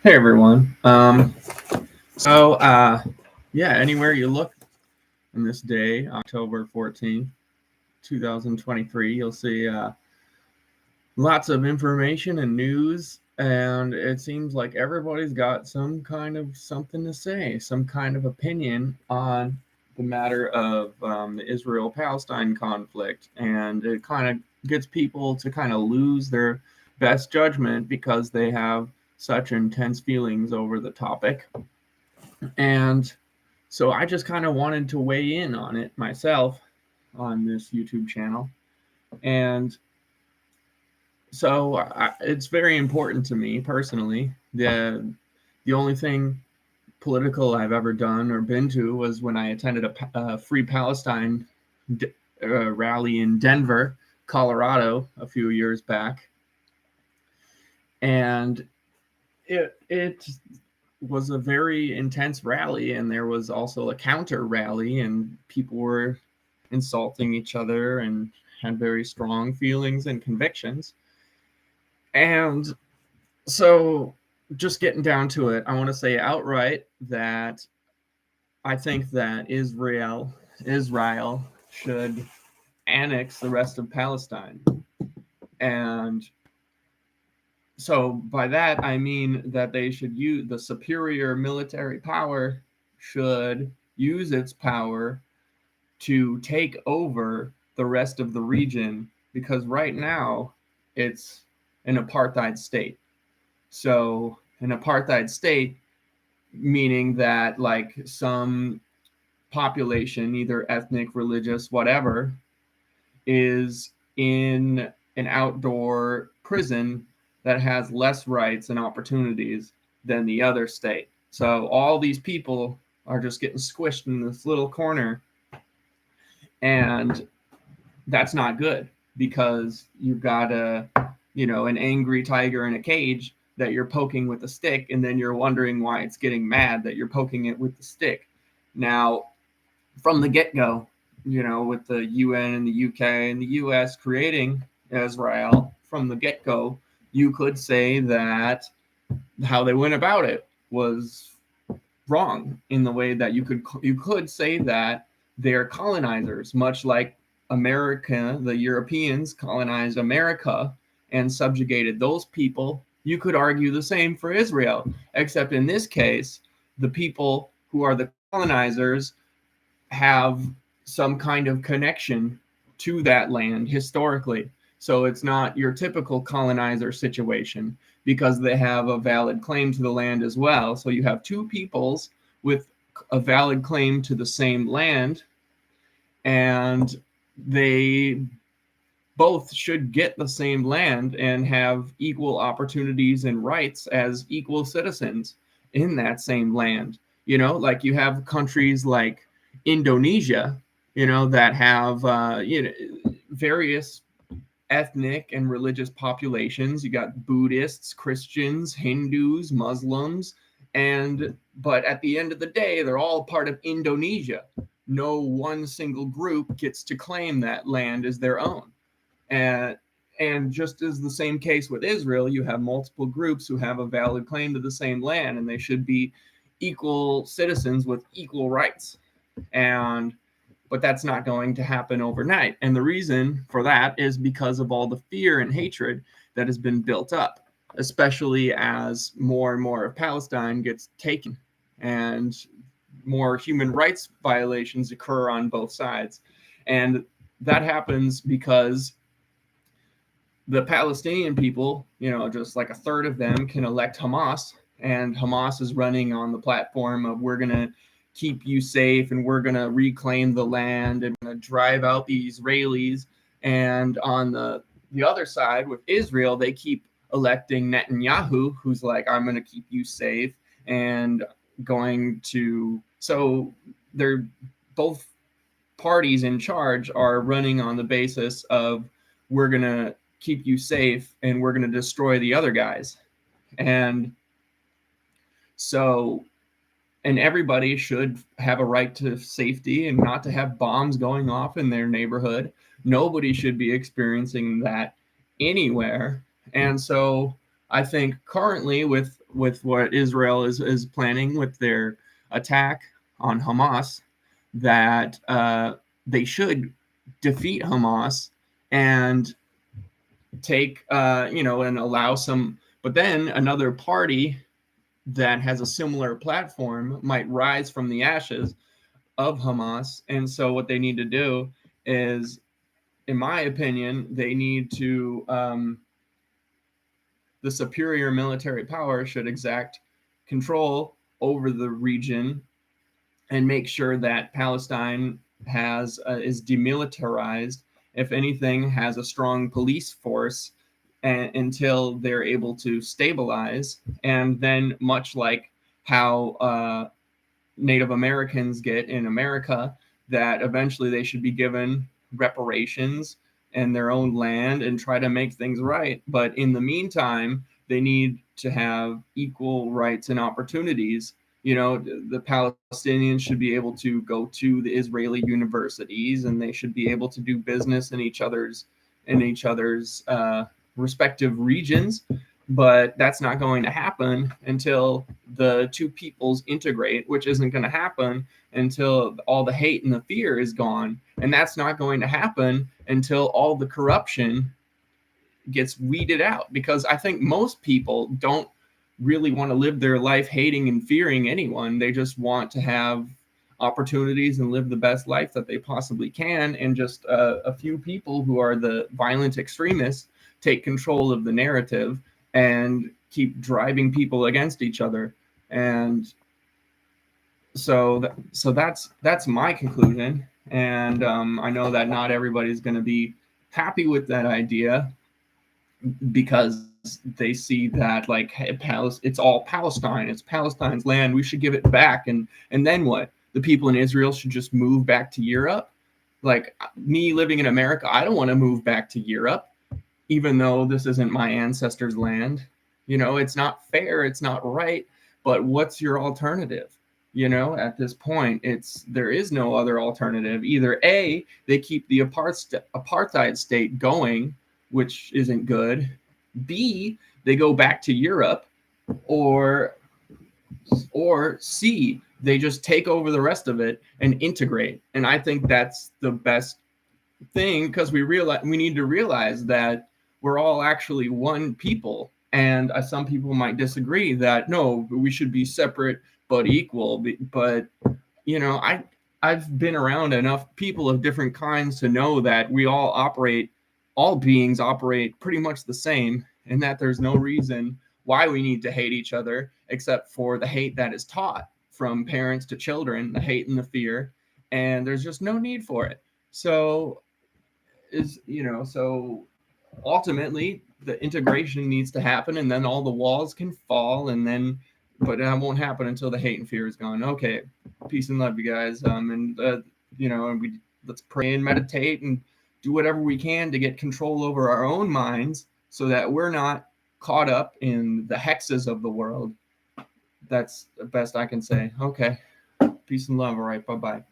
Hey everyone. Yeah, anywhere you look on this day, October 14th, 2023, you'll see lots of information and news, and it seems like everybody's got some kind of something to say, some kind of opinion on the matter of the Israel Palestine conflict. And it kind of gets people to kind of lose their best judgment because they have such intense feelings over the topic. And so I just kind of wanted to weigh in on it myself on this YouTube channel. And it's very important to me personally. The only thing political I've ever done or been to was when I attended a Free Palestine rally in Denver, Colorado, a few years back. And it was a very intense rally, and there was also a counter rally, and people were insulting each other and had very strong feelings and convictions. And so, just getting down to it, I want to say outright that I think that Israel should annex the rest of Palestine. And so by that I mean that they should use the superior military power should use its power to take over the rest of the region, because right now it's an apartheid state. So an apartheid state meaning that like some population, either ethnic, religious, whatever, is in an outdoor prison that has less rights and opportunities than the other state. So all these people are just getting squished in this little corner, and that's not good, because you've got an angry tiger in a cage that you're poking with a stick, and then you're wondering why it's getting mad that you're poking it with the stick. Now, from the get-go, with the UN and the UK and the US creating Israel from the get-go, you could say that how they went about it was wrong, in the way that you could say that they're colonizers, much like America, the Europeans colonized America and subjugated those people. You could argue the same for Israel, except in this case, the people who are the colonizers have some kind of connection to that land historically. So it's not your typical colonizer situation, because they have a valid claim to the land as well. So you have two peoples with a valid claim to the same land, and they both should get the same land and have equal opportunities and rights as equal citizens in that same land. Like you have countries like Indonesia, that have various ethnic and religious populations. You got Buddhists, Christians, Hindus, Muslims, but at the end of the day, they're all part of Indonesia. No one single group gets to claim that land as their own. And just as the same case with Israel, you have multiple groups who have a valid claim to the same land, and they should be equal citizens with equal rights. But that's not going to happen overnight. And the reason for that is because of all the fear and hatred that has been built up, especially as more and more of Palestine gets taken and more human rights violations occur on both sides. And that happens because the Palestinian people, just like a third of them can elect Hamas, and Hamas is running on the platform of, we're going to keep you safe, and we're going to reclaim the land, and we're going to drive out the Israelis. And on the other side with Israel, they keep electing Netanyahu, who's like, I'm going to keep you safe, and so they're both parties in charge are running on the basis of, we're going to keep you safe and we're going to destroy the other guys. And everybody should have a right to safety and not to have bombs going off in their neighborhood. Nobody should be experiencing that anywhere. And so I think currently, with with what Israel is planning with their attack on Hamas, that they should defeat Hamas and take and allow some. But then another party that has a similar platform might rise from the ashes of Hamas. And so what they need to do is, in my opinion, they need to the superior military power should exact control over the region and make sure that Palestine is demilitarized. If anything, has a strong police force until they're able to stabilize. And then, much like how Native Americans get in America, that eventually they should be given reparations and their own land and try to make things right. But in the meantime, they need to have equal rights and opportunities. The Palestinians should be able to go to the Israeli universities, and they should be able to do business in each other's respective regions. But that's not going to happen until the two peoples integrate, which isn't going to happen until all the hate and the fear is gone. And that's not going to happen until all the corruption gets weeded out, because I think most people don't really want to live their life hating and fearing anyone. They just want to have opportunities and live the best life that they possibly can. And just a few people who are the violent extremists take control of the narrative and keep driving people against each other. And so that's my conclusion. And I know that not everybody's going to be happy with that idea, because they see that, like, hey, it's all Palestine, it's Palestine's land, we should give it back. And then what? The people in Israel should just move back to Europe? Like, me living in America, I don't want to move back to Europe, even though this isn't my ancestors' land. It's not fair, it's not right. But what's your alternative? At this point, there is no other alternative. Either A, they keep the apartheid state going, which isn't good. B, they go back to Europe, or C, they just take over the rest of it and integrate. And I think that's the best thing, because we need to realize that we're all actually one people. And some people might disagree that no, we should be separate but equal. But I've been around enough people of different kinds to know that all beings operate pretty much the same, and that there's no reason why we need to hate each other except for the hate that is taught from parents to children, the hate and the fear. And there's just no need for it. So ultimately the integration needs to happen, and then all the walls can fall, but that won't happen until the hate and fear is gone. Okay, peace and love, you guys. Let's pray and meditate and do whatever we can to get control over our own minds, so that we're not caught up in the hexes of the world. That's the best I can say. Okay, peace and love. All right, bye-bye.